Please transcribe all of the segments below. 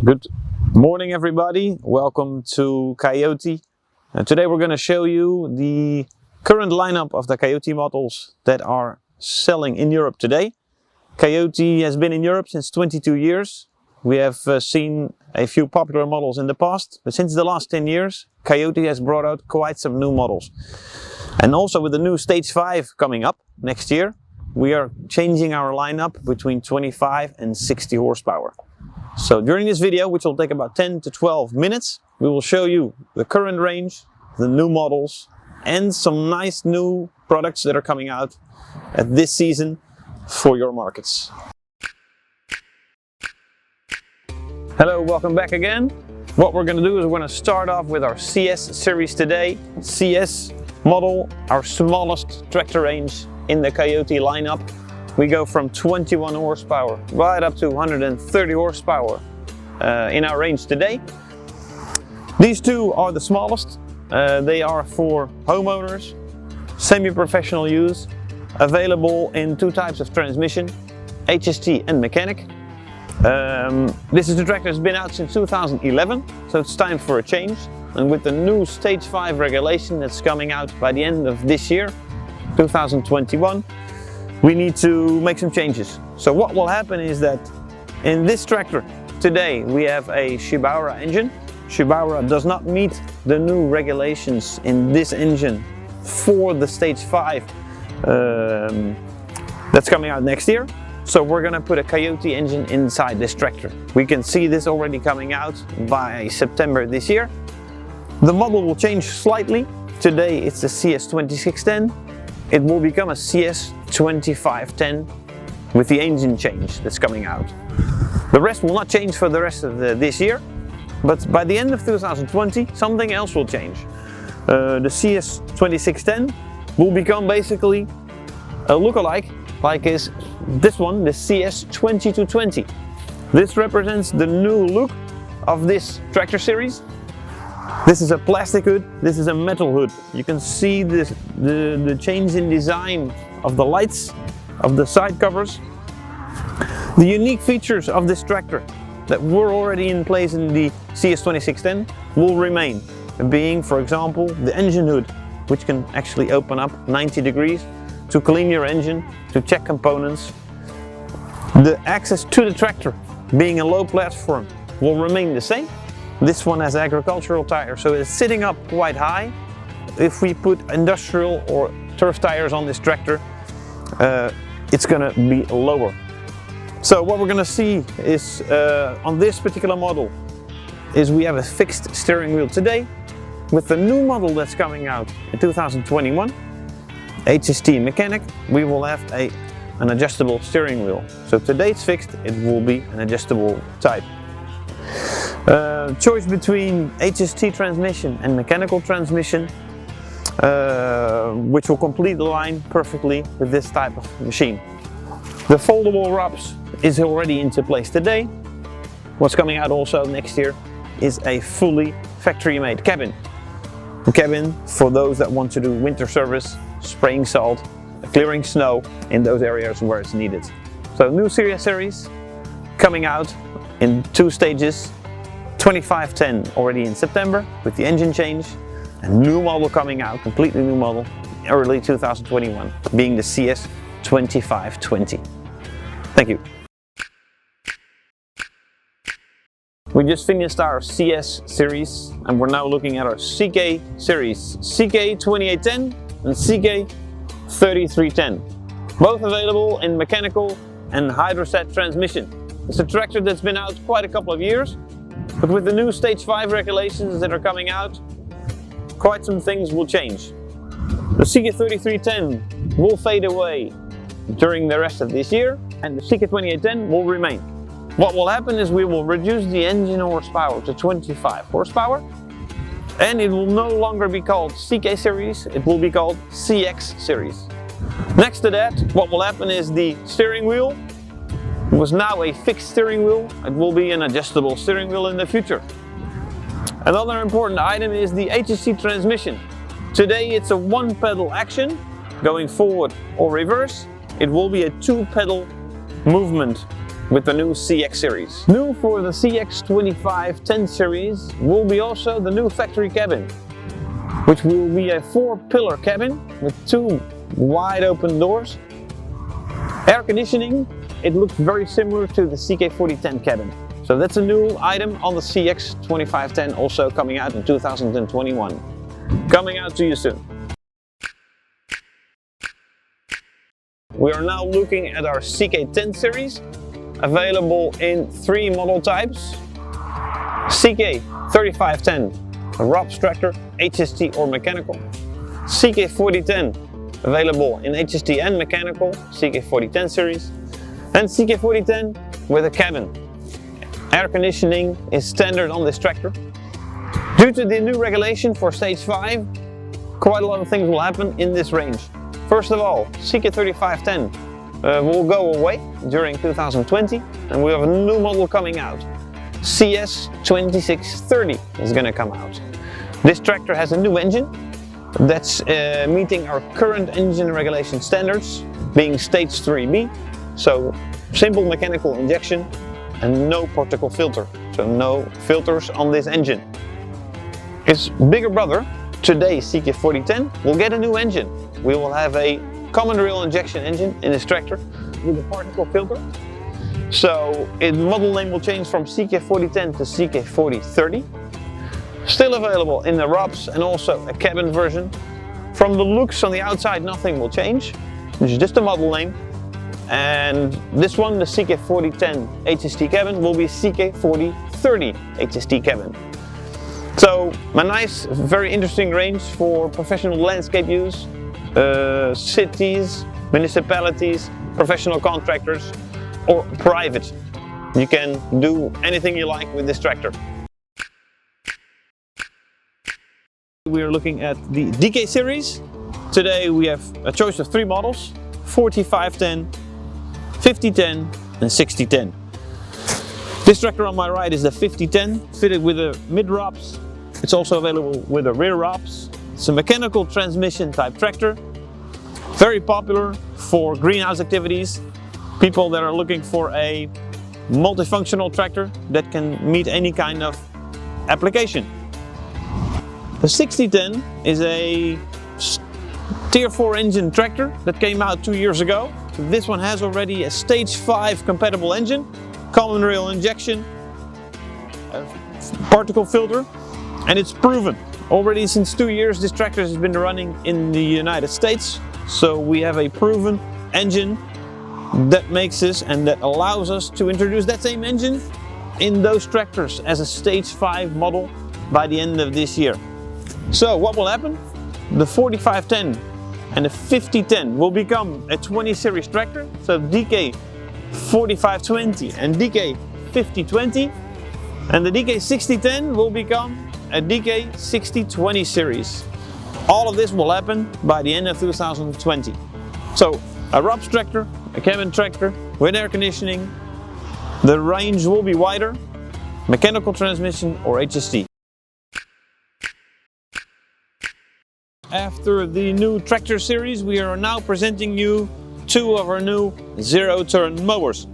Good morning everybody, welcome to Kioti. Today we're going to show you the current lineup of the Kioti models that are selling in Europe today. Kioti has been in Europe since 22 years. We have seen a few popular models in the past, but since the last 10 years Kioti has brought out quite some new models. And also with the new Stage 5 coming up next year, we are changing our lineup between 25 and 60 horsepower. So during this video, which will take about 10 to 12 minutes, we will show you the current range, the new models, and some nice new products that are coming out at this season for your markets. Hello, welcome back again. What we're going to do is we're going to start off with our CS series today. CS model, our smallest tractor range in the Kioti lineup. We go from 21 horsepower right up to 130 horsepower in our range today. These two are the smallest. They are for homeowners, semi-professional use, available in two types of transmission, HST and mechanic. This is the tractor that's been out since 2011, so it's time for a change. And with the new Stage 5 regulation that's coming out by the end of this year, 2021, we need to make some changes. So what will happen is that in this tractor today we have a Shibara engine. Shibara does not meet the new regulations in this engine for the Stage 5 that's coming out next year. So we're gonna put a Kioti engine inside this tractor. We can see this already coming out by September this year. The model will change slightly. Today it's the CS2610. It will become a CS2510 with the engine change that's coming out. The rest will not change for the rest of this year, but by the end of 2020 something else will change. The CS2610 will become basically a lookalike like is this one, the CS2220. This represents the new look of this tractor series. This is a plastic hood, this is a metal hood. You can see this, the change in design of the lights, of the side covers. The unique features of this tractor that were already in place in the CS2610 will remain, being, for example, the engine hood, which can actually open up 90 degrees to clean your engine, to check components. The access to the tractor, being a low platform, will remain the same. This one has agricultural tires, so it's sitting up quite high. If we put industrial or turf tires on this tractor, it's gonna be lower. So what we're gonna see is on this particular model is we have a fixed steering wheel today. With the new model that's coming out in 2021, HST mechanic, we will have an adjustable steering wheel. So today it's fixed, it will be an adjustable type. Choice between HST transmission and mechanical transmission, which will complete the line perfectly with this type of machine. The foldable ROPS is already into place today. What's coming out also next year is a fully factory-made cabin. A cabin for those that want to do winter service, spraying salt, clearing snow in those areas where it's needed. So new series coming out in two stages. 2510 already in September with the engine change, a new model coming out, completely new model, early 2021, being the CS2520. Thank you. We just finished our CS series and we're now looking at our CK series, CK2810 and CK3310. Both available in mechanical and hydroset transmission. It's a tractor that's been out quite a couple of years. But with the new Stage 5 regulations that are coming out, quite some things will change. The CK3310 will fade away during the rest of this year and the CK2810 will remain. What will happen is we will reduce the engine horsepower to 25 horsepower and it will no longer be called CK series, it will be called CX series. Next to that, what will happen is the steering wheel was now a fixed steering wheel. It will be an adjustable steering wheel in the future. Another important item is the HST transmission. Today it's a one pedal action, going forward or reverse. It will be a two pedal movement with the new CX series. New for the CX2510 series will be also the new factory cabin, which will be a 4-pillar cabin with 2 wide open doors. Air conditioning, it looks very similar to the CK4010 cabin. So that's a new item on the CX2510, also coming out in 2021. Coming out to you soon. We are now looking at our CK10 series, available in 3 model types. CK3510, a ROPS tractor, HST or mechanical. CK4010, available in HST and mechanical, CK4010 series. And CK4010 with a cabin. Air conditioning is standard on this tractor. Due to the new regulation for stage 5, quite a lot of things will happen in this range. First of all, CK3510 will go away during 2020, and we have a new model coming out. CS2630 is going to come out. This tractor has a new engine that's meeting our current engine regulation standards, being stage 3B, so simple mechanical injection and no particle filter, so no filters on this engine. Its bigger brother, today's CK4010, will get a new engine. We will have a common rail injection engine in this tractor with a particle filter. So its model name will change from CK4010 to CK4030. Still available in the ROPS and also a cabin version. From the looks on the outside, nothing will change. It's just a model name. And this one, the CK4010 HST cabin, will be CK4030 HST cabin. So a nice, very interesting range for professional landscape use, cities, municipalities, professional contractors, or private. You can do anything you like with this tractor. We are looking at the DK series. Today we have a choice of 3 models: 4510, 5010 and 6010. This tractor on my right is the 5010, fitted with a mid-ROPS. It's also available with a rear ROPS. It's a mechanical transmission type tractor. Very popular for greenhouse activities. People that are looking for a multifunctional tractor that can meet any kind of application. The 6010 is a Tier 4 engine tractor that came out 2 years ago. This one has already a stage 5 compatible engine, common rail injection, particle filter, and it's proven. Already since 2 years this tractor has been running in the United States, so we have a proven engine that makes us and that allows us to introduce that same engine in those tractors as a stage 5 model by the end of this year. So what will happen? The 4510 and the 5010 will become a 20 series tractor, so DK 4520 and DK 5020, and the DK 6010 will become a DK 6020 series. All of this will happen by the end of 2020. So a ROPS tractor, a cabin tractor with air conditioning, the range will be wider, mechanical transmission or HST. After the new tractor series, we are now presenting you 2 of our new zero-turn mowers.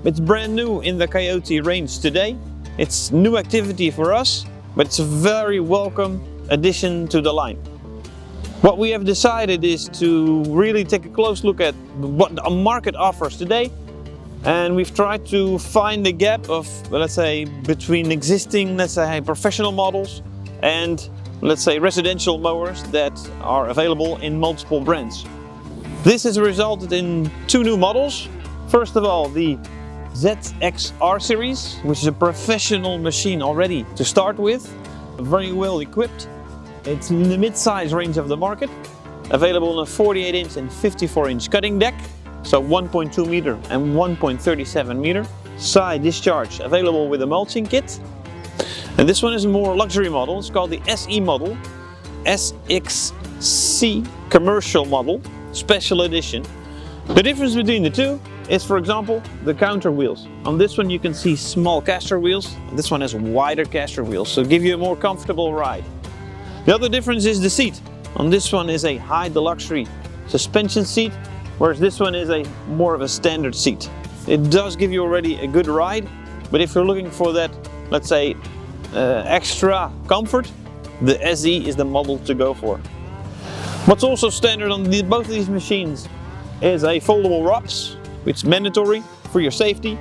It's brand new in the Kioti range today. It's new activity for us, but it's a very welcome addition to the line. What we have decided is to really take a close look at what the market offers today, and we've tried to find the gap of, let's say, between existing, let's say, professional models and, let's say, residential mowers that are available in multiple brands. This has resulted in 2 new models. First of all, the ZXR series, which is a professional machine already to start with, very well equipped. It's in the mid-size range of the market, available on a 48-inch and 54-inch cutting deck, so 1.2 meter and 1.37 meter. Side discharge available with a mulching kit. And this one is a more luxury model. It's called the SE model, SXC commercial model, special edition. The difference between the two is, for example, the counter wheels. On this one you can see small caster wheels. This one has wider caster wheels, so give you a more comfortable ride. The other difference is the seat. On this one is a high deluxe suspension seat, whereas this one is a more of a standard seat. It does give you already a good ride, but if you're looking for that, let's say, extra comfort, the SE is the model to go for. What's also standard on both of these machines is a foldable ROPS, which is mandatory for your safety.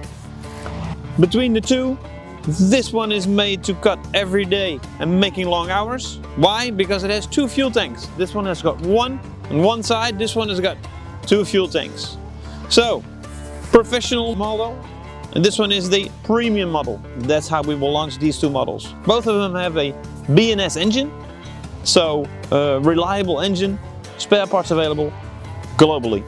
Between the two, this one is made to cut every day and making long hours. Why? Because it has two fuel tanks. This one has got one on one side, this one has got two fuel tanks. So, professional model, and this one is the premium model. That's how we will launch these two models. Both of them have a BNS engine, so reliable engine, spare parts available globally.